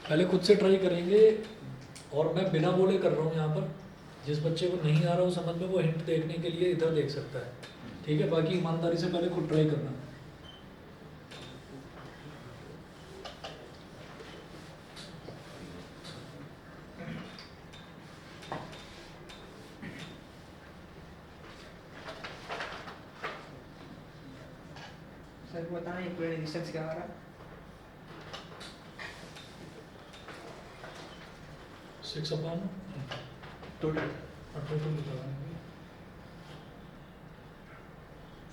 पहले खुद से ट्राई करेंगे, और मैं बिना बोले कर रहा हूँ यहाँ पर। जिस बच्चे को नहीं आ रहा हो समझ में, वो हिंट देखने के लिए इधर देख सकता है, ठीक है। बाकी ईमानदारी से पहले खुद ट्राई करना। सर बताना इक्विवेलेंट रेजिस्टेंस क्या आ रहा है? 6 अपॉन टोटल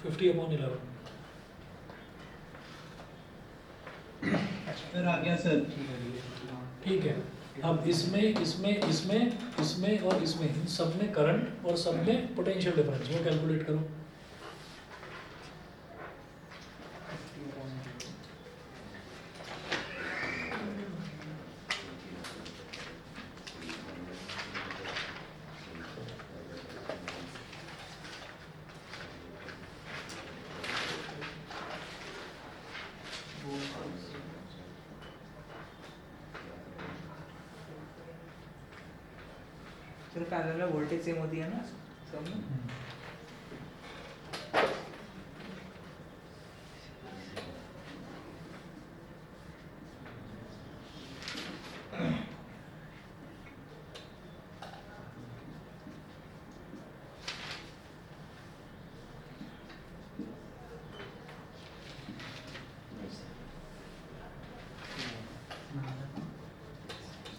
50 अपॉन 11। सर आ गया सर। ठीक है। अब इसमें इसमें इसमें इसमें और इसमें, इन सब में करंट और सब में पोटेंशियल डिफरेंस, वो कैलकुलेट करो। सर पैरेलल में वोल्टेज सेम होती है ना सब में?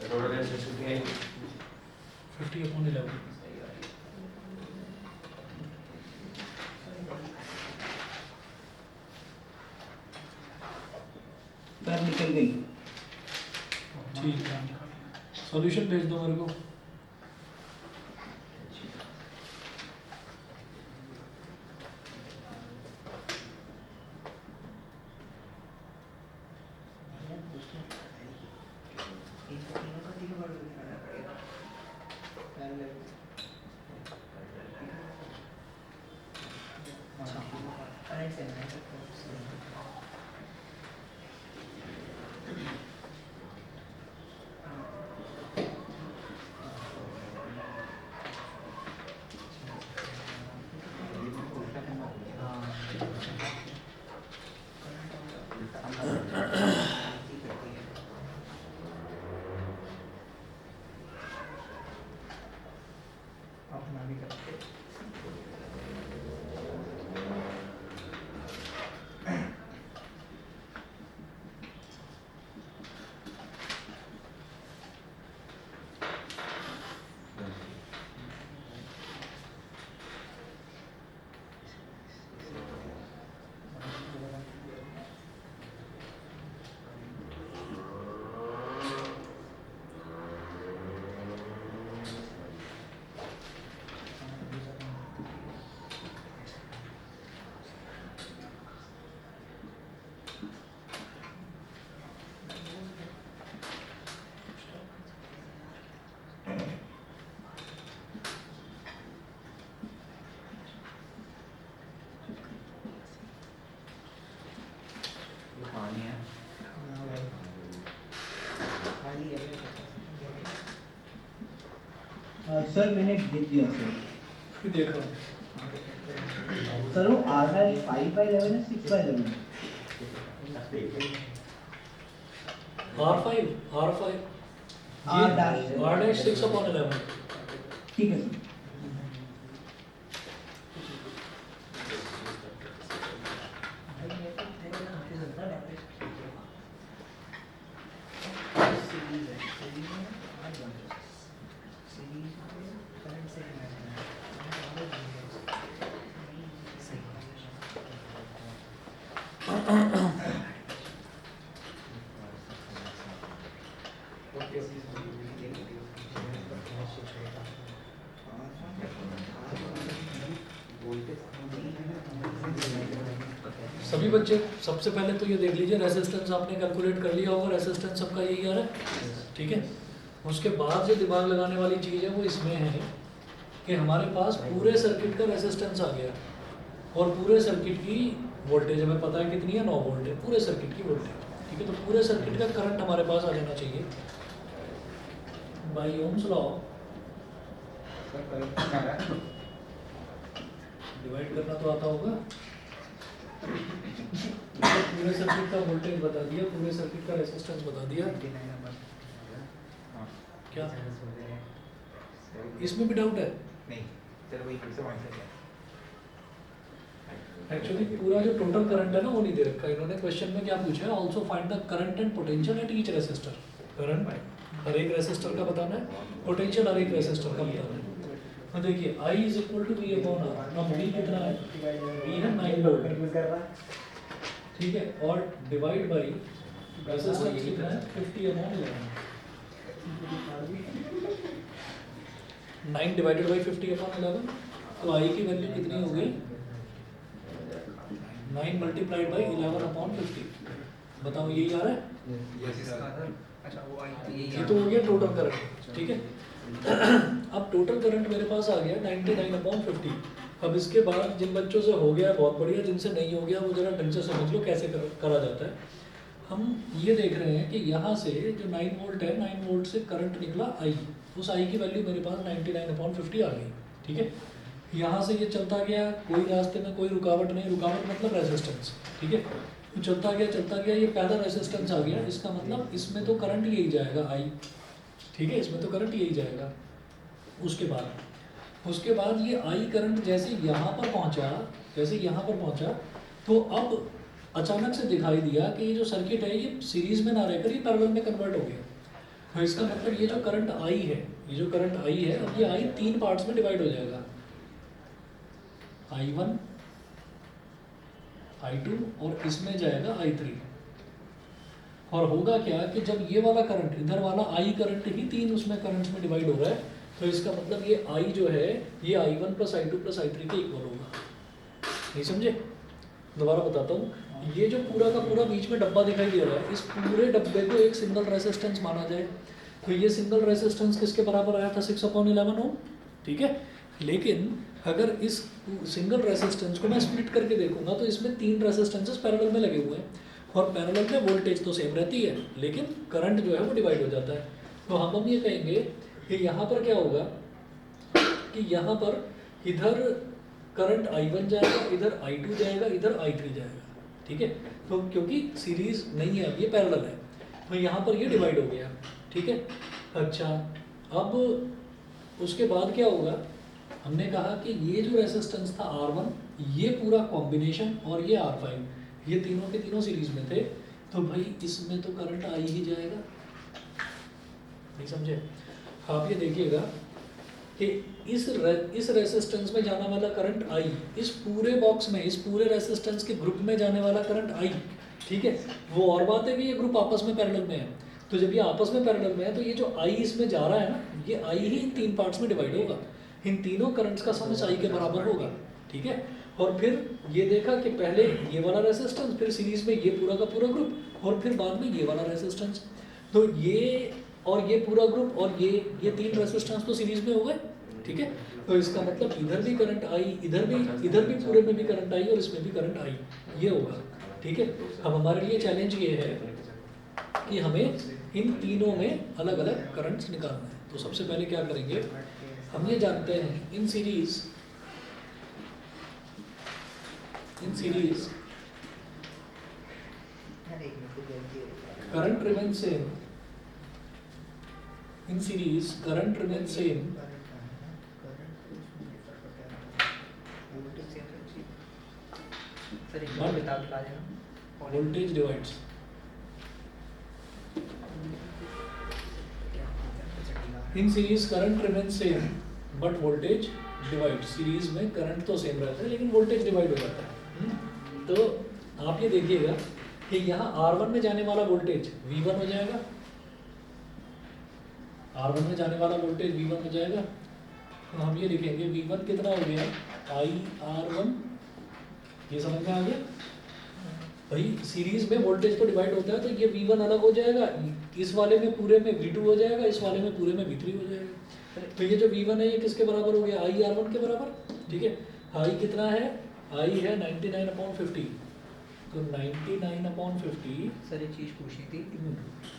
टोटल रेजिस्टेंस कितनी आई? 50 अपॉन 11। सर निकल गई। ठीक है, सॉल्यूशन भेज दो मेरे को। अपना भी करते हैं। पानी है। खाली है। सर मैंने देख दिया सर। फिर देख रहा हूँ। सर वो आ रहा है 5/11 है 6/11 है। R5 R dash R' 6 upon 11। ठीक है सर। सभी बच्चे सबसे पहले तो ये देख लीजिए, रेसिस्टेंस आपने कैलकुलेट कर लिया होगा, रेसिस्टेंस सबका यही आ रहा है, ठीक है। उसके बाद जो दिमाग लगाने वाली चीज़ है वो इसमें है कि हमारे पास पूरे सर्किट का रेसिस्टेंस आ गया और पूरे सर्किट की वोल्टेज हमें पता है कितनी है, 9 वोल्ट है पूरे सर्किट की वोल्टेज। ठीक है, तो पूरे सर्किट का करंट हमारे पास आ जाना चाहिए by Ohm's law. Sir current क्या आ रहा है? डिवाइड करना तो आता होगा। पूरे सर्किट का वोल्टेज बता दिया, पूरे सर्किट का रेजिस्टेंस बता दिया। क्या इसमें भी डाउट है? नहीं चलो वही फिर से पॉइंट है। एक्चुअली पूरा जो टोटल करंट है ना वो नहीं दे रखा है इन्होंने। क्वेश्चन में क्या पूछा है, also find the current and potential at each resistor. Current हर एक रेसिस्टर का बताना है, पोटेंशियल हर एक रेसिस्टर का बताना है। तो देखिए I is equal to V upon R। अब V कितना है? V है 9 वोल्ट, ठीक है, और डिवाइड बाई रेसिस्टेंस कितना है? 50 अपॉन 11। 9 डिवाइडेड बाई 50 अपॉन 11, तो I की वैल्यू कितनी होगी? 9 मल्टीप्लाइड बाई 11 अपॉन 50। बताओ यही आ रहा है? अच्छा वो आई ये तो हो गया टोटल करंट, ठीक है। अब टोटल करंट मेरे पास आ गया 99 अपॉन 50। अब इसके बाद जिन बच्चों से हो गया बहुत बढ़िया, जिनसे नहीं हो गया वो जरा ढंग से समझ लो कैसे करा जाता है। हम ये देख रहे हैं कि यहाँ से जो 9 वोल्ट है, 9 वोल्ट से करंट निकला I। उस I की वैल्यू मेरे पास 99 अपॉन 50 आ गई, ठीक है। यहाँ से ये चलता गया, कोई रास्ते में कोई रुकावट नहीं, रुकावट मतलब रेजिस्टेंस, ठीक है। तो चलता गया, ये पहला रेजिस्टेंस आ गया, इसका मतलब इसमें तो करंट यही जाएगा I, ठीक है, इसमें तो करंट यही जाएगा। उसके बाद ये I करंट जैसे यहाँ पर पहुँचा, तो अब अचानक से दिखाई दिया कि ये जो सर्किट है ये सीरीज में ना रहकर ये पैरेलल में कन्वर्ट हो गया। तो इसका मतलब ये जो करंट I है, अब ये I 3 पार्ट्स में डिवाइड हो जाएगा, I1, I2 और इसमें जाएगा I3। और होगा क्या कि जब ये वाला करंट, इधर वाला I करंट ही 3 उसमें करंट्स में डिवाइड हो रहा है, तो इसका मतलब ये I जो है ये I1 plus I2 plus I3 के इक्वल होगा। नहीं समझे? दोबारा बताता हूँ, ये जो पूरा का पूरा बीच में डब्बा दिखाई दे रहा है, इस पूरे डब्बे को एक सिंगल रेजिस्टेंस माना जाए, तो ये सिंगल रेजिस्टेंस किसके बराबर आया था? 6/11 ओम, ठीक है। लेकिन अगर इस सिंगल रेजिस्टेंस को मैं स्प्लिट करके देखूंगा तो इसमें 3 रेजिस्टेंसेस पैरेलल में लगे हुए हैं, और पैरेलल में वोल्टेज तो सेम रहती है लेकिन करंट जो है वो डिवाइड हो जाता है। तो हम ये कहेंगे कि यहाँ पर क्या होगा कि यहाँ पर इधर करंट I1 जाएगा, इधर I2 जाएगा, इधर I3 जाएगा, ठीक है। तो क्योंकि सीरीज नहीं है, अब ये पैरेलल है, तो यहाँ पर ये डिवाइड हो गया, ठीक है। अच्छा, अब उसके बाद क्या होगा, हमने कहा कि ये जो रेजिस्टेंस था R1, ये पूरा कॉम्बिनेशन, और ये R5, ये तीनों के तीनों सीरीज में थे, तो भाई इसमें तो करंट I ही जाएगा। नहीं समझे? आप ये देखिएगा कि इस रेजिस्टेंस में जाने वाला करंट I, इस पूरे बॉक्स में, इस पूरे रेजिस्टेंस के ग्रुप में जाने वाला करंट I, ठीक है। वो और बात है कि ये ग्रुप आपस में पैरेलल में है, तो जब ये आपस में पैरेलल में है तो ये जो I इसमें जा रहा है ना, ये I ही इन 3 पार्ट्स में डिवाइड होगा, इन तीनों करंट्स का सम इस I के बराबर होगा, ठीक है। और फिर ये देखा कि पहले ये वाला रेजिस्टेंस, फिर सीरीज में ये पूरा का पूरा ग्रुप, और फिर बाद में ये वाला रेजिस्टेंस, तो ये और ये पूरा ग्रुप और ये 3 रेजिस्टेंस तो सीरीज में हो गए, ठीक है। तो इसका मतलब इधर भी करंट I, इधर भी पूरे में भी करंट I, और इसमें भी करंट I, ये होगा, ठीक है। अब हमारे लिए चैलेंज ये है कि हमें इन तीनों में अलग अलग करंट्स निकालना है। तो सबसे पहले क्या करेंगे, हम ये जानते हैं in series current remain same, in series current remain same sir एक बार बता दिला देना, voltage divides. In series current remain same but voltage divide. Series में करंट तो सेम रहता है लेकिन वोल्टेज डिवाइड हो जाता है। तो आप ये देखिएगा कि यहाँ R1 में जाने वाला वोल्टेज V1 हो जाएगा, R1 में जाने वाला वोल्टेज V1 हो जाएगा। तो हम ये लिखेंगे V1 कितना हो गया, IR1। ये समझ में आ गया भाई? सीरीज में वोल्टेज तो डिवाइड होता है, तो ये V1 अलग हो जाएगा, इस वाले में पूरे में V2 हो जाएगा, इस वाले में पूरे में V3 हो जाएगा। तो ये जो V1 है ये किसके बराबर हो गया, IR1 के बराबर, ठीक है। I कितना है, I है 99/50, तो 99/50 सर एक चीज़ पूछनी थी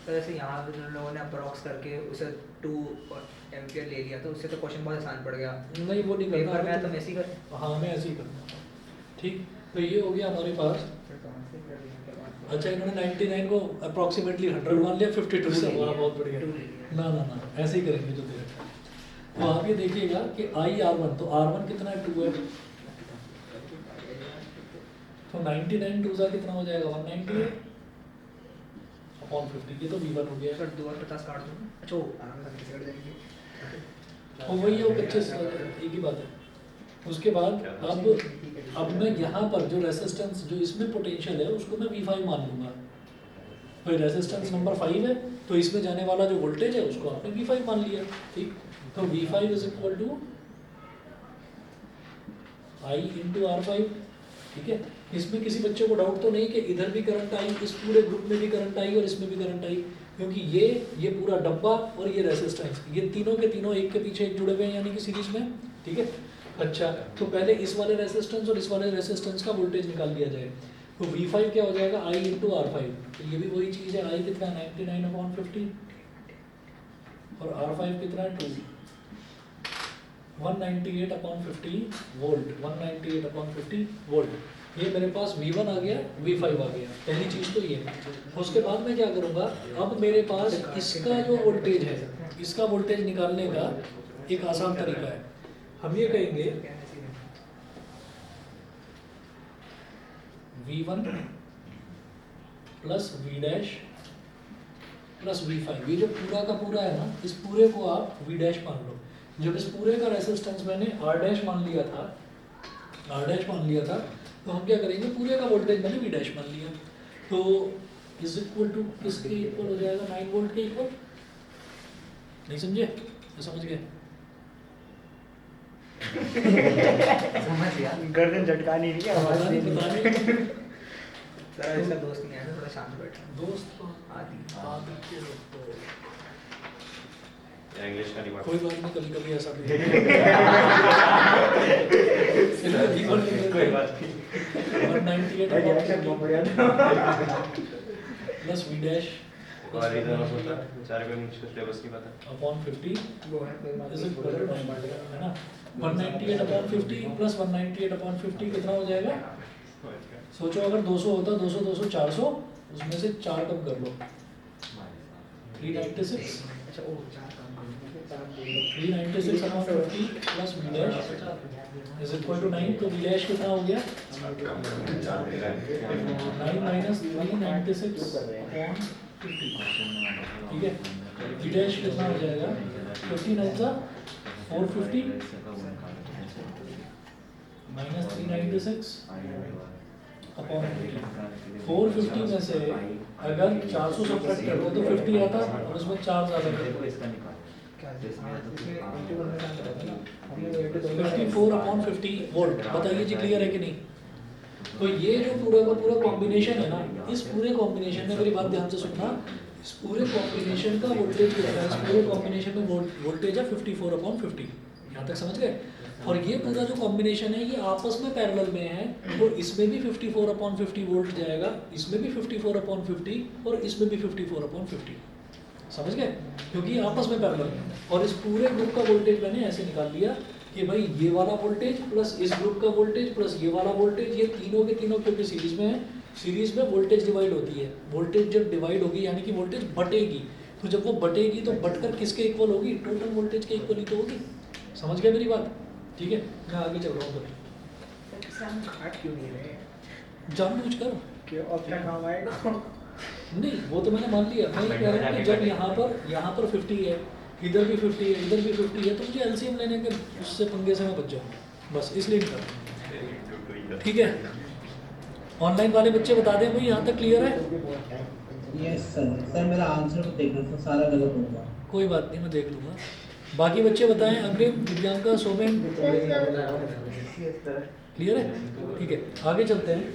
सर, जैसे यहाँ पे जिन लोगों ने अप्रॉक्स करके उसे 2 एम्पियर ले लिया तो उससे तो क्वेश्चन बहुत आसान पड़ गया। नहीं वो नहीं पेपर में करना तो मैं ऐसे ही कर हाँ मैं ऐसे ही करूँगा। ठीक, तो ये हो गया हमारे पास। अच्छा इन्होंने 99 को अप्रॉक्सीमेटली 100 मान लिया, 52 से हमारा बहुत बढ़िया। ना ना ना ऐसे ही करेंगे जो दे रखा है। तो आप ये देखिएगा कि IR1 तो R1 कितना है 2 है, तो 99 2 सा कितना हो जाएगा 198/50, ये तो V1 हो गया। सर 2 और 50 काट दूँ। अच्छा वो आराम से कैसे कट जाएंगे? तो वही है वो कच्चे से एक ही बात है। उसके बाद अब मैं यहाँ पर जो रेसिस्टेंस जो इसमें पोटेंशियल है उसको मैं V5 मान लूँगा। तो रेसिस्टेंस नंबर 5 है तो इसमें जाने वाला जो वोल्टेज है उसको आपने V5 मान लिया। ठीक, तो V5 is equal to I into R5। ठीक है, इसमें किसी बच्चे को डाउट तो नहीं कि इधर भी करंट आई, इस पूरे ग्रुप में भी करंट आई और इसमें भी करंट आई, क्योंकि ये पूरा डब्बा और ये रेसिस्टेंस ये तीनों के तीनों एक के पीछे एक जुड़े हुए हैं यानी कि सीरीज में। ठीक है, अच्छा तो पहले इस वाले रेसिस्टेंस और इस वाले रेसिस्टेंस का वोल्टेज निकाल लिया जाए। तो V5 क्या हो जाएगा I इंटू R5, तो ये भी वही चीज़ है। I कितना 99/50 और R5 कितना है 2, 198/50 वोल्ट, 198/50 वोल्ट। ये मेरे पास V1 आ गया, V5 आ गया, पहली चीज़ तो ये। उसके बाद मैं क्या करूँगा, अब मेरे पास इसका जो वोल्टेज है इसका वोल्टेज निकालने का एक आसान तरीका है। हम ये कहेंगे V1 plus V dash plus V5, ये जो पूरा का पूरा है ना, इस पूरे को आप V डैश मान लो। जब इस पूरे का रेसिस्टेंस मैंने R डैश मान लिया था, तो हम क्या करेंगे, पूरे का वोल्टेज मैंने V डैश मान लिया, तो इज इक्वल टू किसके इक्वल हो जाएगा, 9 वोल्ट के इक्वल। नहीं समझे? तो समझ गए? समझ गया। गर्दन झटकानी नहीं है, आवाज पता नहीं देनी है। सर इसका दोस्त नहीं आया, थोड़ा शांत बैठा। दोस्त तो आदि इंग्लिश का नहीं पढ़ता। कोई बात नहीं, कभी कभी ऐसा भी होता कोई बात नहीं। है। 198 प्लस V डैश और इधर होता चार को मुझको सिलेबस नहीं पता। अपॉन 50 वो है कोई बात इज इक्वल टू 9, है ना। 198/50 प्लस 198/50 कितना हो जाएगा? सोचो अगर 200 होता, 200 200 400, उसमें से 4 कम कर लो, 396। अच्छा ओ 4 काम करना 396/50 plus V dash is equal to 9, तो V डैश कितना हो गया? 9 माइनस 396/50। ठीक है, V डैश कितना हो जाएगा? 59 450 माइनस 396/450 में से अगर 400 सब्ट्रैक्ट कर दो तो 50 आता और उसमें 4 ज़्यादा कर दो, 54/50 वोल्ट। बताइए जी क्लियर है कि नहीं? तो ये जो पूरा का पूरा कॉम्बिनेशन है ना, इस पूरे कॉम्बिनेशन में मेरी बात ध्यान से सुनना, इस पूरे कॉम्बिनेशन का वोल्टेज कितना है? इस पूरे कॉम्बिनेशन में वोल्टेज है 54/50। यहाँ तक समझ गए? और ये पूरा जो कॉम्बिनेशन है ये आपस में पैरेलल में है, तो इसमें भी 54/50 वोल्ट जाएगा, इसमें भी 54/50 और इसमें भी 54/50। समझ गए? क्योंकि ये आपस में पैरेलल है। और इस पूरे ग्रुप का वोल्टेज मैंने ऐसे निकाल दिया कि भाई ये वाला वोल्टेज प्लस इस ग्रुप का वोल्टेज प्लस ये वाला वोल्टेज, ये तीनों के तीनों क्योंकि सीरीज में है, सीरीज में वोल्टेज डिवाइड होती है। वोल्टेज जब डिवाइड होगी यानी कि वोल्टेज बटेगी, तो जब वो बटेगी तो बटकर किसके इक्वल होगी? टोटल वोल्टेज के इक्वल ही तो होगी। समझ गए मेरी बात? ठीक है, मैं आगे चल रहा हूँ। हम काट क्यों नहीं रहे? जानबूझ कर क्यों अब तक काम आएगा? नहीं, वो तो मैंने मान लिया। मैं ये कह रहा हूँ कि जब यहाँ पर 50 है, इधर भी 50 है, इधर भी 50 है, तो मुझे एलसीएम लेने के उससे पंगे से मैं बच जाऊँ, बस इसलिए नहीं कर। ठीक है, ऑनलाइन वाले बच्चे बता दें भाई यहाँ तक क्लियर है? यस सर मेरा आंसर तो देखना था, सारा गलत होगा। कोई बात नहीं, मैं देख लूँगा। बाकी बच्चे बताएं, अग्रिम, दिव्यांका, सोमेन, क्लियर है? ठीक है, आगे चलते हैं।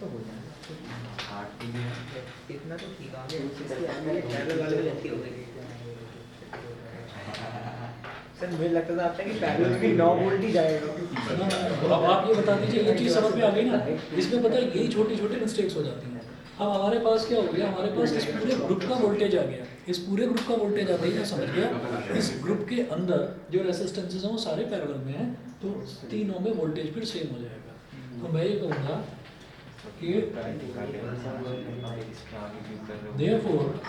तो हो जाएगा। इतना तो ठीक आ गया, पैरेलल वाले भी लेती हो गई। सर मुझे लगता था आपने कि पैरेलल में भी 9 वोल्ट ही जाएगा। अब आप ये बता दीजिए, ये चीज़ समझ में आ गई ना? इसमें पता है यही छोटी छोटी मिस्टेक्स हो जाती हैं। अब हमारे पास क्या हो गया, हमारे पास इस पूरे ग्रुप का वोल्टेज आ गया, इस पूरे ग्रुप का वोल्टेज आता ही मैं समझ गया इस ग्रुप के अंदर जो रेसिस्टेंसेस हैं वो सारे पैरेलल में हैं, तो तीनों में वोल्टेज फिर सेम हो जाएगा। तो मैं ये कहूँगा कि therefore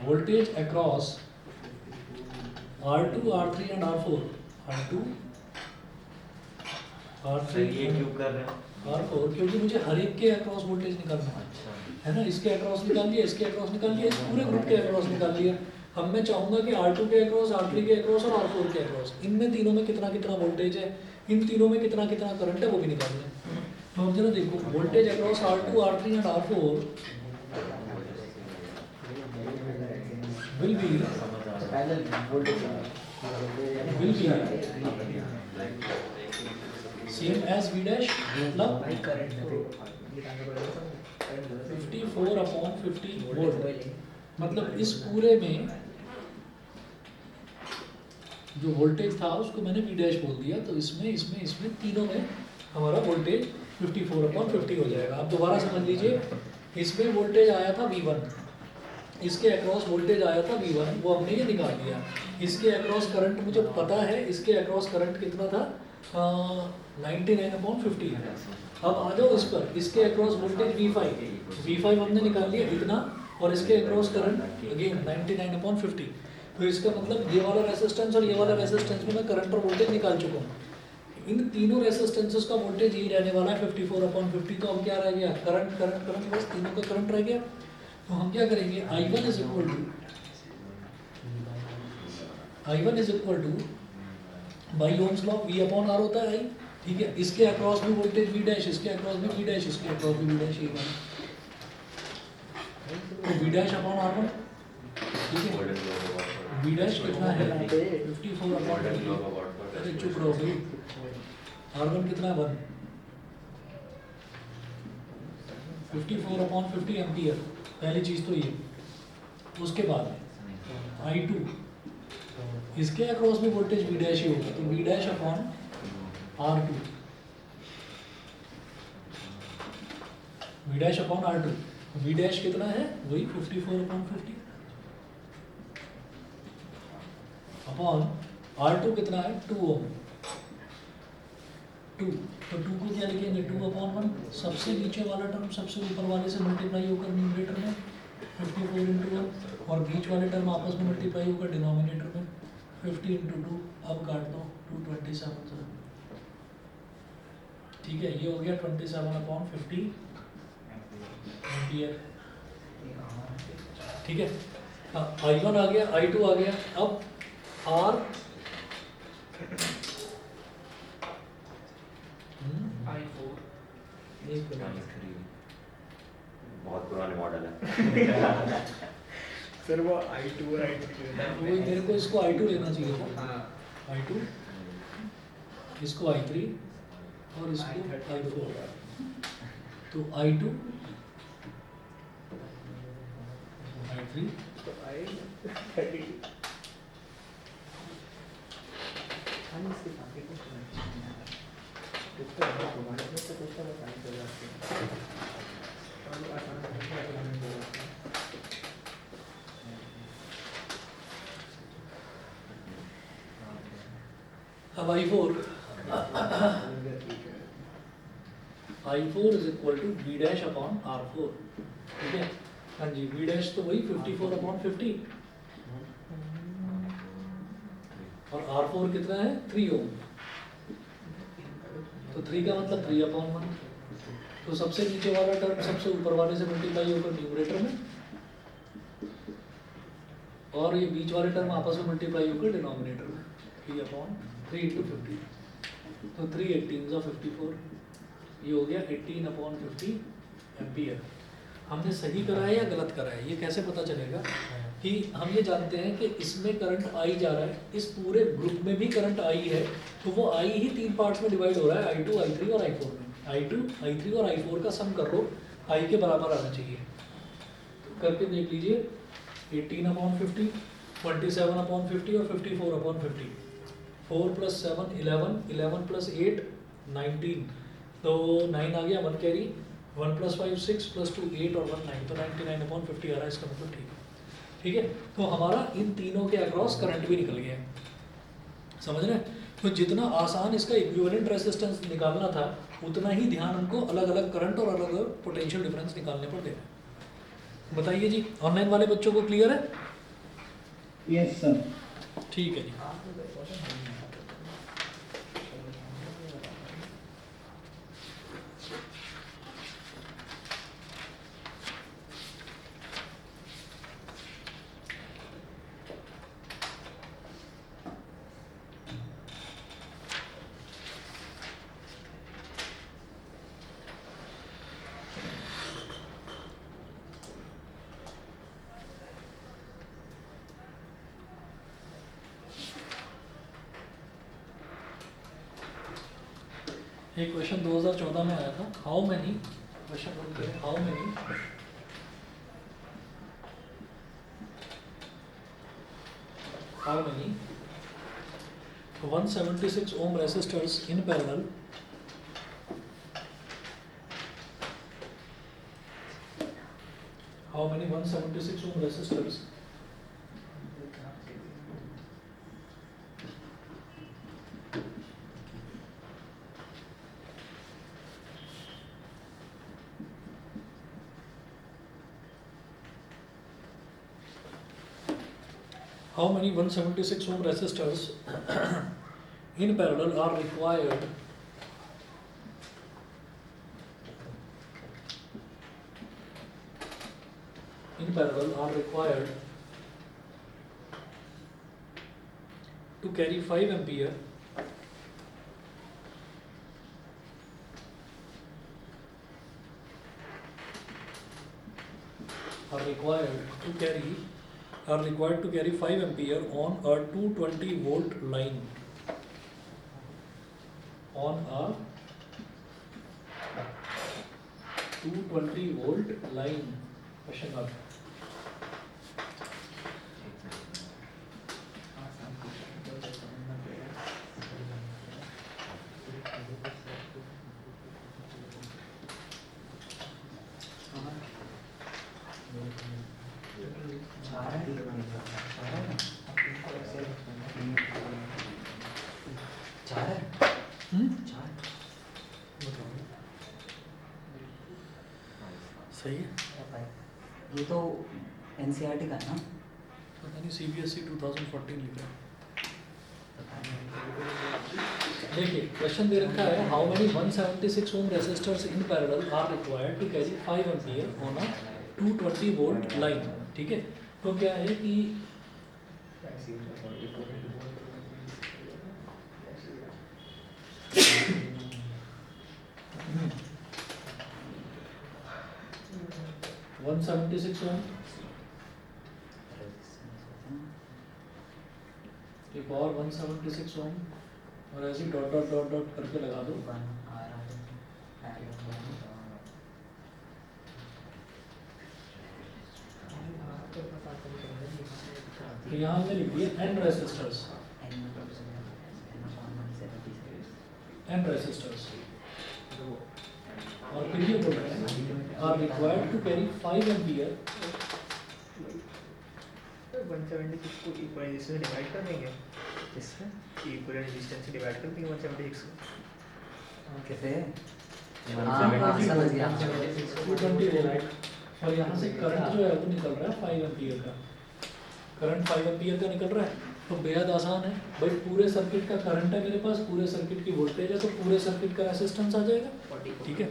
voltage across R2, R3 and R4, R2, R3 ये क्यों कर रहे हैं? R4, क्योंकि मुझे हर एक के अक्रॉस वोल्टेज निकालना है ना? इसके अक्रॉस निकाल लिया, इसके अक्रॉस निकाल लिया, इस पूरे ग्रुप के अक्रॉस निकाल लिया। अब मैं चाहूँगा कि R2 के अक्रॉस, R3 के अक्रॉस और R4 के अक्रॉस, इनमें तीनों में कितना कितना वोल्टेज है, इन तीनों में कितना कितना करंट है, वो भी निकाल लें। तो अब जरा देखो, voltage across R2, R3 and R4 will be same as V dash, मतलब भाई करंट तो निकालना पड़ेगा, 54/50 वोल्ट। मतलब इस पूरे में जो वोल्टेज था उसको मैंने V डैश बोल दिया, तो इसमें तीनों में हमारा वोल्टेज 54/50 हो जाएगा। आप दोबारा समझ लीजिए, इसमें वोल्टेज आया था V1, इसके अक्रॉस वोल्टेज आया था V1, वो हमने ये निकाल लिया। इसके अक्रॉस करंट मुझे पता है, इसके अक्रॉस करंट कितना था, 99/50। अब आ जाओ इस पर, इसके अक्रॉस वोल्टेज V5 हमने निकाल लिया इतना, और इसके अक्रॉस करंट अगेन 99/50। तो इसका मतलब ये वाला रेसिस्टेंस और ये वाला रेसिस्टेंस में मैं करंट और वोल्टेज निकाल चुका हूँ। इन तीनों रेसिस्टेंसेस का वोल्टेज यही रहने वाला है 54/50। तो अब क्या रह गया, करंट करंट करंट, बस तीनों का करंट रह गया। तो हम क्या करेंगे, I1 is equal two by Ohm's law V/R होता है I, ठीक है। इसके अक्रॉस में वोल्टेज V डैश, इसके अक्रॉस में V डैश, इसके अक्रॉस में V डैश, ये वाला तो V डैश अपॉन R1, ठीक है। V डैश कितना है 54/50। अरे चुप रहो भाई, R1 कितना है 1, 54/50 एम्पियर, पहली चीज तो ये। उसके बाद I2, इसके अक्रॉस में वोल्टेज V डैश ही होगा, तो V dash upon R2, V dash upon R2, V dash कितना है वही 54/50 अपॉन R2 कितना है 2 ओम, 2, तो 2 को क्या लिखेंगे 2/1, सबसे नीचे वाला टर्म सबसे ऊपर वाले से मल्टीप्लाई होकर न्यूमरेटर में 54 × 1, और बीच वाले टर्म आपस में मल्टीप्लाई होकर डिनोमिनेटर में 50 × 2। अब काट दो 227 से, ठीक है। ये हो गया 27/50 एम्पियर, ठीक है। I1 आ गया, I2 आ गया। अब R बहुत पुराने मॉडल है। सर वो I2 और I3 वही मेरे को इसको I2 लेना चाहिए था, हाँ I2, इसको I3 और इसको I4। तो I2, I3, तो I30 हम इसके साथ कुछ नहीं कितना है हमारे में तो कुछ बताने चल जाते हैं और आसान है। अब I4 is equal to V dash upon R4, ठीक है। हाँ जी, V डैश तो वही 54/50 और R4 कितना है 3 ओम, तो 3 का मतलब 3/1। तो सबसे नीचे वाला टर्म सबसे ऊपर वाले से मल्टीप्लाई होकर न्यूमरेटर में, और ये बीच वाले टर्म आपस में मल्टीप्लाई होकर डिनोमिनेटर में 3/3 × 50। तो 3 18 54, ये हो गया 18/50 एम्पियर। हमने सही करा है या गलत करा है, ये कैसे पता चलेगा कि हम ये जानते हैं कि इसमें करंट I जा रहा है, इस पूरे ग्रुप में भी करंट I है, तो वो I ही 3 पार्ट्स में डिवाइड हो रहा है, I2, I3 और I4 में। I2, I3 और I4 का सम कर लो, I के बराबर आना चाहिए। तो करके देख लीजिए, 18/50, 27/50 और 54/50। 4 + 7 11, 11 + 8 19, तो 9 आ गया, 1 कैरी, 1 + 5 6 + 2 8 और 1 9, तो 99/50 आ रहा है इसका मतलब। ठीक है, ठीक है। तो हमारा इन तीनों के अक्रॉस करंट भी निकल गया है, समझ रहे हैं। तो जितना आसान इसका इक्विवेलेंट रेजिस्टेंस निकालना था, उतना ही ध्यान हमको अलग अलग करंट और अलग अलग पोटेंशियल डिफरेंस निकालने पर देना है। बताइए जी, ऑनलाइन वाले बच्चों को क्लियर है? Yes sir. ठीक है जी। एक क्वेश्चन 2014 में आया था, हाउ मैनी, क्वेश्चन नोट करें, how many how many 176 ohm resistors in parallel how many 176 ohm resistors how many 176 ohm resistors in parallel are required to carry 5 ampere are required to carry 5 ampere on a 220 volt line, on a 220 volt line, question mark. सही है। ये तो NCERT का है ना? पता नहीं, CBSE 2014 लिखा है। देखिए क्वेश्चन दे रखा है, how many 176 ohm resistors in parallel are required to carry 5 ampere on a 220 volt line. ठीक है, तो क्या है कि 176 ओम, एक और 176 ओम, और ऐसे डॉट डॉट डॉट डॉट करके लगा दो। तो यहाँ हमने लिख दिया n रेसिस्टर्स, n रेसिस्टर्स, और फिर ये बोल रहे हैं are required to carry 5 ampere. 176 को इक्वल रेजिस्टेंस से डिवाइड कर देंगे, इससे इक्वल रेजिस्टेंस से डिवाइड कर देंगे 176 को। कैसे? समझ गया। 220 वोल्ट, और यहाँ से करंट जो है वो निकल रहा है 5 एम्पीयर का, करंट 5 एम्पीयर का निकल रहा है। तो बेहद आसान है भाई, पूरे सर्किट का करंट है मेरे पास, पूरे सर्किट की वोल्टेज है, तो पूरे सर्किट का रेसिस्टेंस आ जाएगा। ठीक है,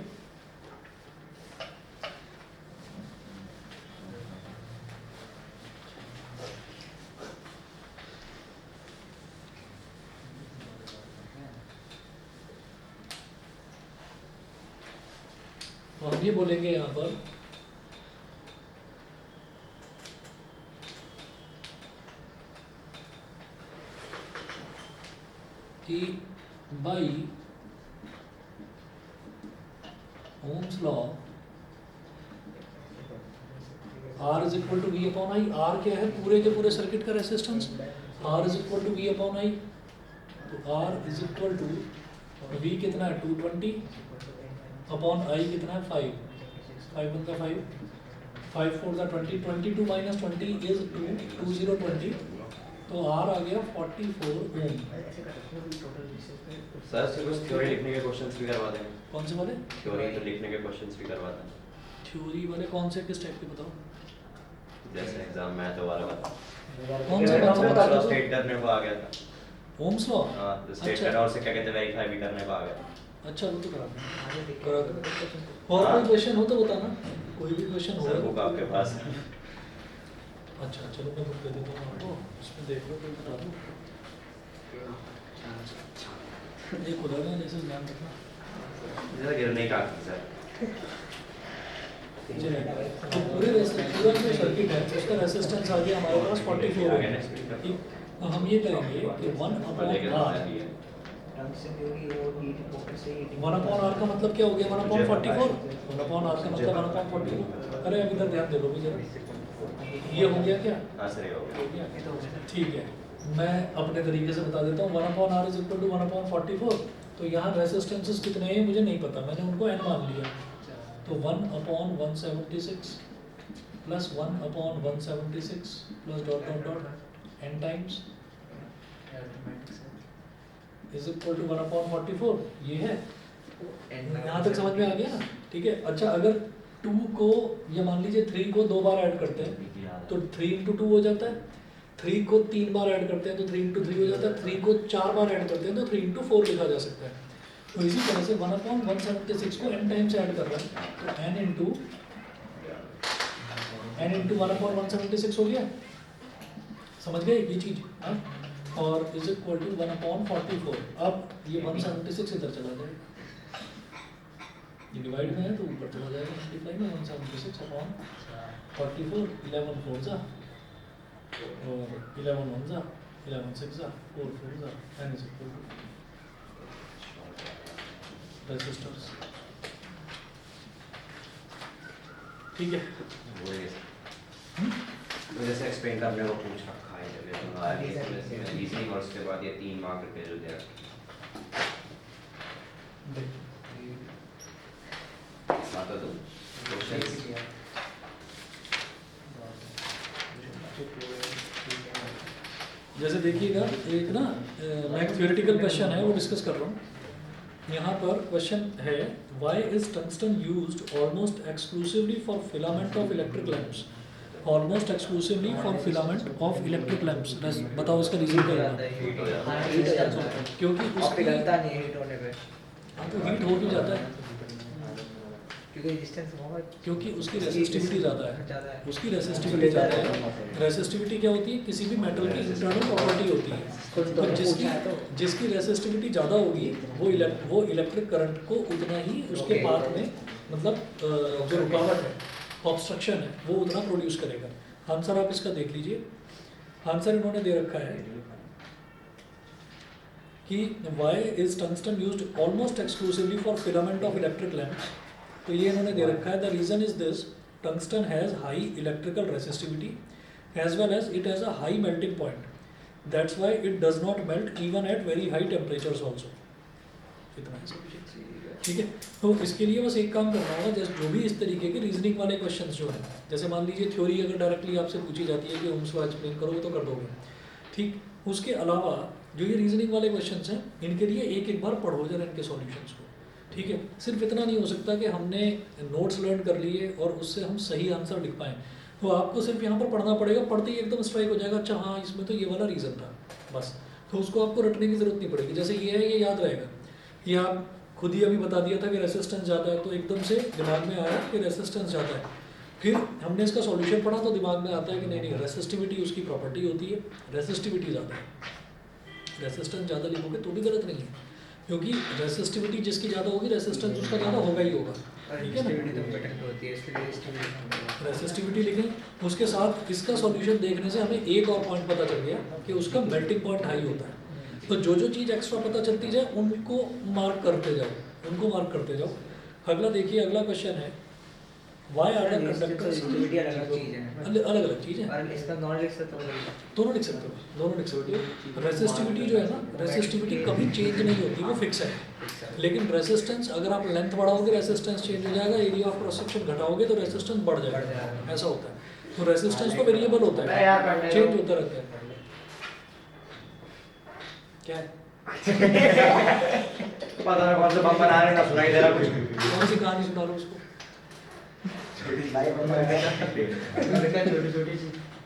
तो हम ये बोलेंगे यहाँ पर कि by Ohm's law R is equal to V upon I. R क्या है? पूरे के पूरे सर्किट का resistance. R is equal to V upon I. तो R is equal to V कितना है 220 अपॉन I कितना है 5। 5 × 5 5 4 20 22 minus 20 is 2 2020। तो R आ गया 44 ओम। सर सिर्फ उस थ्योरी लिखने के क्वेश्चंस भी करवा दें। कौन से वाले? थ्योरी तो लिखने के क्वेश्चंस भी करवा दें। थ्योरी वाले कौन से? किस टाइप के बताओ? जैसे एग्जाम मैथ वाला बता। कौन से बता दो? स्टेट करने को आ गया था। Ohm's law. हां तो स्टेट अच्छा। करना और से क्या कहते हैं वेरीफाई भी करने को आ गया था। अच्छा वो तो करा दो। और कोई क्वेश्चन हो तो बताना। कोई भी क्वेश्चन हो सर बुक आपके पास है। अच्छा चलो मैं बुक दे देता हूँ आपको, उसमें देख लो कोई बता दो। ये खुदा का जैसे ध्यान रखना। जरा गिरने का सर। जी तो पूरे पूरा जो सर्किट है उसका रेसिस्टेंस आ गया हमारे पास 44 है। ठीक, तो हम ये करेंगे कि 1 अपॉन R। 1 अपॉन R का मतलब क्या हो गया? 1 अपॉन 44। 1 अपॉन R का मतलब 1 अपॉन 44। अरे अभी तक ध्यान दे लो भी जरा। ये हो गया क्या? हां सर ये हो गया। ठीक है, मैं अपने तरीके से बता देता हूँ। 1 upon R is equal to 1 upon 44। तो यहाँ रेसिस्टेंसेस कितने हैं मुझे नहीं पता, मैंने उनको n मान लिया। तो 1 upon 176 plus 1 upon 176 plus dot dot dot n times is equal to 1 upon 44। ये है, यहाँ तक समझ में आ गया ना? ठीक है। अच्छा अगर 2 को या मान लीजिए 3 को 2 बार ऐड करते हैं तो 3 × 2 हो जाता है। 3 को 3 बार ऐड करते हैं तो 3 × 3 हो जाता है। 3 को 4 बार ऐड करते हैं तो 3 × 4 लिखा जा सकता है। तो इसी तरह से 1 अपॉन 176 को n टाइम्स ऐड कर रहा है तो n इंटू 1 अपॉन 176 हो गया। समझ गए ये चीज? हाँ। और इज इक्वल टू 1 अपॉन 44। अब ये 176 इधर चला जाएगा, ये डिवाइड में है तो ऊपर चला जाएगा मल्टीप्लाई में। 176 अपॉन 44 11 4 जा और 11 1 जा 11 6 जा 4 4 जा n is equal to resistors. ठीक है। वो ये तो जैसे एक्सप्लेन करने को पूछ रखा है जब ये आ रही है रीजनिंग और उसके बाद ये 3 मार्क के जो दिया बता दो क्वेश्चंस। जैसे देखिएगा एक ना मैं एक थ्योरेटिकल क्वेश्चन है वो डिस्कस कर रहा हूँ। यहाँ पर क्वेश्चन है why is tungsten used almost exclusively for filament of electric lamps. Almost exclusively for filament of electric lamps. बताओ इसका रीजन क्या है? क्योंकि उसकी पिघलता नहीं है हीट होने पे, हाँ तो हीट हो भी जाता है क्योंकि रेजिस्टेंस बहुत, क्योंकि उसकी रेसिस्टिविटी ज़्यादा है। ज़्यादा है। उसकी रेसिस्टिविटी ज़्यादा है। रेसिस्टिविटी क्या होती है? किसी भी मेटल की इंटरनल प्रॉपर्टी होती है। तो जिसकी रेसिस्टिविटी ज़्यादा होगी वो इलेक्ट्रिक करंट को उतना ही उसके पाथ में मतलब जो रुकावट है ऑब्स्ट्रक्शन है वो उतना प्रोड्यूस करेगा। आंसर आप इसका देख लीजिए। आंसर इन्होंने दे रखा है कि why is tungsten used almost exclusively for filament of electric lamps. तो ये इन्होंने दे रखा है the reason is this tungsten has high electrical resistivity as well as it has a high melting point that's why it does not melt even at very high temperatures also. इतना है sufficient. ठीक है। तो इसके लिए बस एक काम करना होगा, जैसे जो भी इस तरीके के रीजनिंग वाले क्वेश्चंस जो हैं, जैसे मान लीजिए थ्योरी अगर डायरेक्टली आपसे पूछी जाती है कि ओम्स लॉ एक्सप्लेन करो तो कर दोगे। ठीक, उसके अलावा जो ये रीजनिंग वाले क्वेश्चंस हैं इनके लिए एक एक बार पढ़ो जरा इनके सॉल्यूशंस को। ठीक है। सिर्फ इतना नहीं हो सकता कि हमने नोट्स लर्न कर लिए और उससे हम सही आंसर लिख पाएँ। तो आपको सिर्फ यहाँ पर पढ़ना पड़ेगा, पढ़ते ही एकदम स्ट्राइक हो जाएगा अच्छा हाँ इसमें तो ये वाला रीज़न था बस। तो उसको आपको रटने की ज़रूरत नहीं पड़ेगी। जैसे ये है ये याद रहेगा, ये आप खुद ही अभी बता दिया था कि रेसिस्टेंस ज़्यादा है तो एकदम से दिमाग में आया कि रेसिस्टेंस ज़्यादा है। फिर हमने इसका सॉल्यूशन पढ़ा तो दिमाग में आता है कि नहीं रेसिस्टिविटी उसकी प्रॉपर्टी होती है, रेसिस्टिविटी ज़्यादा है। रेसिस्टेंस ज़्यादा लिखोगे तो भी गलत नहीं है, क्योंकि रेसिस्टिविटी जिसकी ज़्यादा होगी रेसिस्टेंस उसका ज़्यादा होगा ही होगा। ठीक है ना, रेसिस्टिविटी लिखें। उसके साथ इसका सॉल्यूशन देखने से हमें एक और पॉइंट पता चल गया कि उसका मेल्टिंग पॉइंट हाई होता है। तो जो जो चीज़ एक्स्ट्रा पता चलती जाए उनको मार्क करते जाओ, उनको मार्क करते जाओ। अगला देखिए, अगला क्वेश्चन है why are the conductors, resistivity अलग अलग चीज है अलग अलग चीज़ है, और इसका नॉन लिख सकते हो दोनों लिख सकते हो, दोनों लिख सकते हो। रेसिस्टिविटी जो है ना, रेसिस्टिविटी कभी चेंज नहीं होती, वो फिक्स है। लेकिन रेसिस्टेंस, अगर आप लेंथ बढ़ाओगे रेसिस्टेंस चेंज हो जाएगा, एरिया ऑफ क्रॉस सेक्शन घटाओगे तो रेसिस्टेंस बढ़ जाएगा, ऐसा होता है। तो रेसिस्टेंस तो वेरिएबल होता है, चेंज होता रहता है। क्या है? पता नहीं कौन से बम बना रहे हैं, ना सुनाई दे रहा कुछ। कौन सी कहानी सुना रहे हो उसको? छोटी छोटी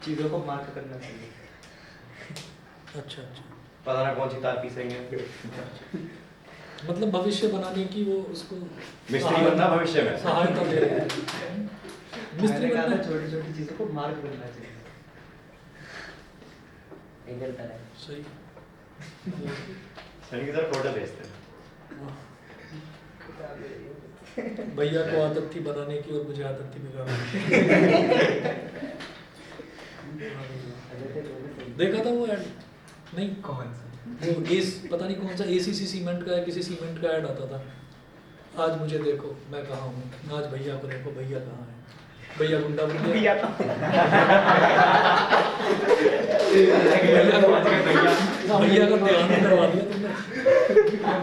चीजों को मार्क करना चाहिए। अच्छा अच्छा, पता नहीं कौन सी तार पीसेंगे। मतलब भविष्य बनाने की वो उसको मिस्त्री बनना भविष्य में। सहायता दे रहे हैं। मिस्त्री मैंने कहा बनना था छोटी छोटी चीजों को मार्क करना चाहिए। सही। सनी की तरफ फोटो भेजते हैं। भैया को आदत थी बनाने की और मुझे आदत थी बिगाड़ने की। देखा था वो ऐड? नहीं, कौन सा? वो पता नहीं कौन सा एसीसी सीमेंट का है, किसी सीमेंट का ऐड आता था। आज मुझे देखो मैं कहाँ हूँ, आज भैया को देखो भैया कहाँ है, भैया गुंडा बन गया। भैया का ध्यान करवा दिया तुमने।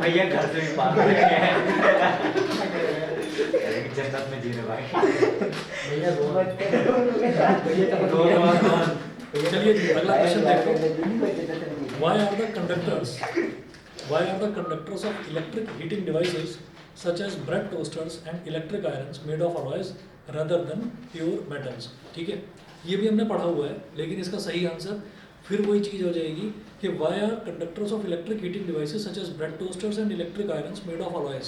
भैया घर से भी बाहर निकले हैं। जन्नत में जी रहे भाई। चलिए जी, अगला क्वेश्चन देखो। Why are the conductors of electric heating devices such as bread toasters and electric irons made of alloys rather than pure metals? ठीक है, ये भी हमने पढ़ा हुआ है, लेकिन इसका सही आंसर फिर वही चीज़ हो जाएगी कि why are conductors of electric heating devices such as bread toasters and electric irons made of alloys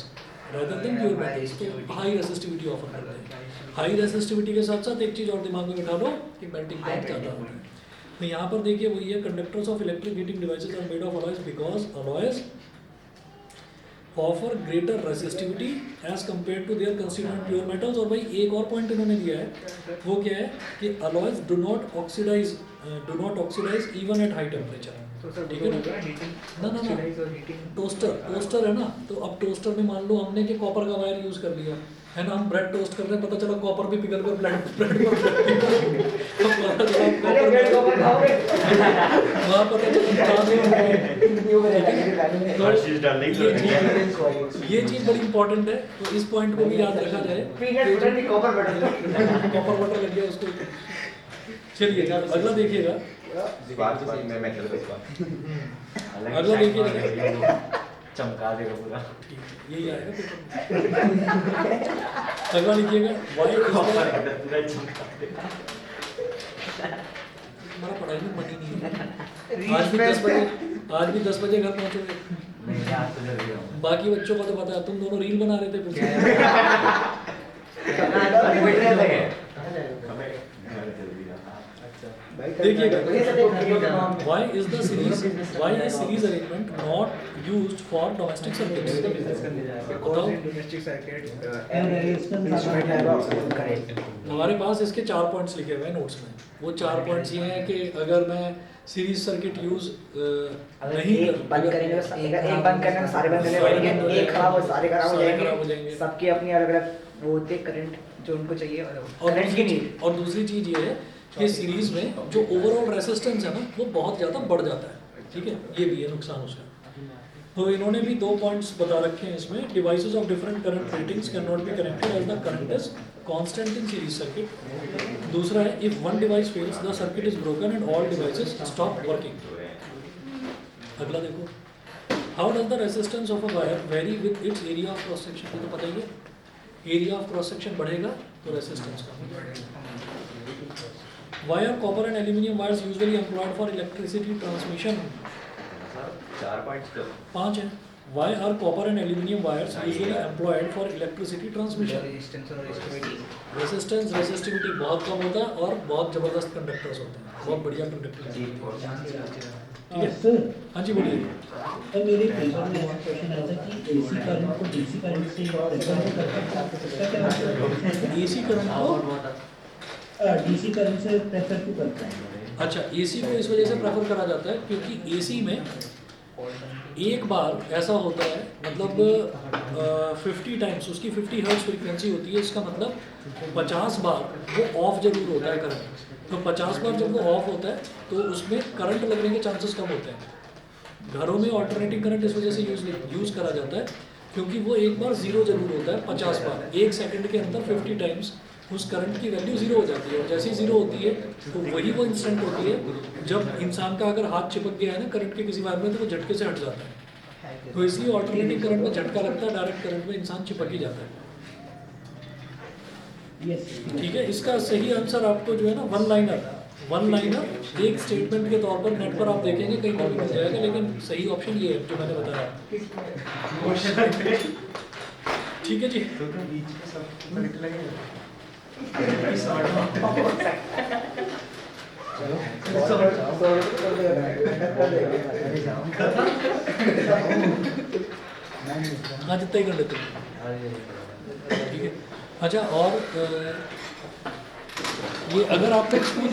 rather than pure metals? तो हाई रेसिस्टिविटी ऑफर करते हैं। हाई रेसिस्टिविटी के साथ साथ एक चीज़ और दिमाग में बिठा लो कि मेल्टिंग पॉइंट ज़्यादा होता है। तो यहाँ पर देखिए वही है, conductors of electric heating devices are made of alloys because alloys offer greater resistivity as compare to their constituent pure metals. और भाई एक और पॉइंट इन्होंने दिया है, वो क्या है कि alloys do not oxidise even at high temperature. ठीक है ना? ना टोस्टर है ना, तो अब टोस्टर में मान लो हमने कि कॉपर का वायर यूज कर लिया है ना, हम ब्रेड टोस्ट कर रहे हैं, पता चला कॉपर भी पिघल कर ब्रेड पर वहाँ पता ये चीज़ बड़ी इंपॉर्टेंट है, तो इस पॉइंट को भी याद रखा जाए। कॉपर बटर लग गया उसको। चलिए अगला देखिएगा, अगला देखिएगा, चमका देगा पूरा। यही आएगा पेपर में। अगला लिखिएगा, हमारा पढ़ाई में मन ही नहीं है। आज भी 10 बजे घर पहुंचोगे। बाकी बच्चों को तो पता है, तुम दोनों रील बना रहे थे फिर। देखिएगा, why is series arrangement not used for domestic circuits? बताओ। हमारे पास इसके 4 पॉइंट्स लिखे हुए हैं नोट्स में। वो 4 पॉइंट्स ये हैं कि अगर मैं सीरीज सर्किट यूज नहीं बंद करेंगे तो एक बंद करने में सारे बंद करने पड़ेंगे, एक खराब हो सारे खराब हो जाएंगे। सबकी अपनी अलग अलग वो होते करंट जो उनको चाहिए और दूसरी चीज ये है कि सीरीज में जो ओवरऑल रेसिस्टेंस है ना, वो बहुत ज़्यादा बढ़ जाता है। ठीक है, ये भी है नुकसान उसका। तो इन्होंने भी 2 पॉइंट्स बता रखे हैं इसमें। Devices of different current ratings can not be connected as the current is constant in series circuit. दूसरा है, if one device fails the circuit is broken and all devices stop working. अगला देखो, how does the resistance of a wire vary with its area of cross section? तो पता ही है, area of cross section बढ़ेगा तो resistance come. Why are copper and aluminium wires usually employed for electricity transmission? 4 points तो 5 है। Why are copper and aluminium wires usually employed for electricity transmission? Resistance resistivity बहुत कम होता है और बहुत जबरदस्त कंडक्टर्स होते हैं, बहुत बढ़िया कंडक्टर। ठीक है, हाँ जी बोलिए। तो मेरे पेपर में एक क्वेश्चन आता है कि एसी करंट को डीसी करंट से रेफर करते हैं। एसी करंट को डीसी करंट से प्रेफर क्यों करते हैं? अच्छा, एसी को इस वजह से प्रेफर करा जाता है क्योंकि एसी में एक बार ऐसा होता है, मतलब 50 टाइम्स उसकी 50 हर्ट्ज फ्रीक्वेंसी होती है, इसका मतलब 50 बार वो ऑफ जरूर होता है करंट। तो 50 बार जब वो ऑफ होता है तो उसमें करंट लगने के चांसेस कम होते हैं। घरों में ऑल्टरनेटिंग करंट इस वजह से यूज़ करा जाता है क्योंकि वो एक बार ज़ीरो जरूर होता है 50 बार, 1 सेकंड के अंदर 50 टाइम्स उस करंट की वैल्यू ज़ीरो हो जाती है। और जैसे ही ज़ीरो होती है तो वही वो इंस्टेंट होती है जब इंसान का अगर हाथ चिपक गया है ना करंट के किसी वायर में, तो वो झटके से हट जाता है। तो इसलिए ऑल्टरनेटिंग करंट में झटका लगता है, डायरेक्ट करंट में इंसान चिपक ही जाता है। ठीक है, इसका सही आंसर आपको जो है ना वन लाइनर एक स्टेटमेंट के तौर पर नेट पर आप देखेंगे कहीं ना कहीं मिल जाएगा, लेकिन सही ऑप्शन ये है जो मैंने बताया। ठीक है जी, हाँ जितना ही कर लेते हैं। ठीक है, अच्छा और ये अगर आपका स्कूल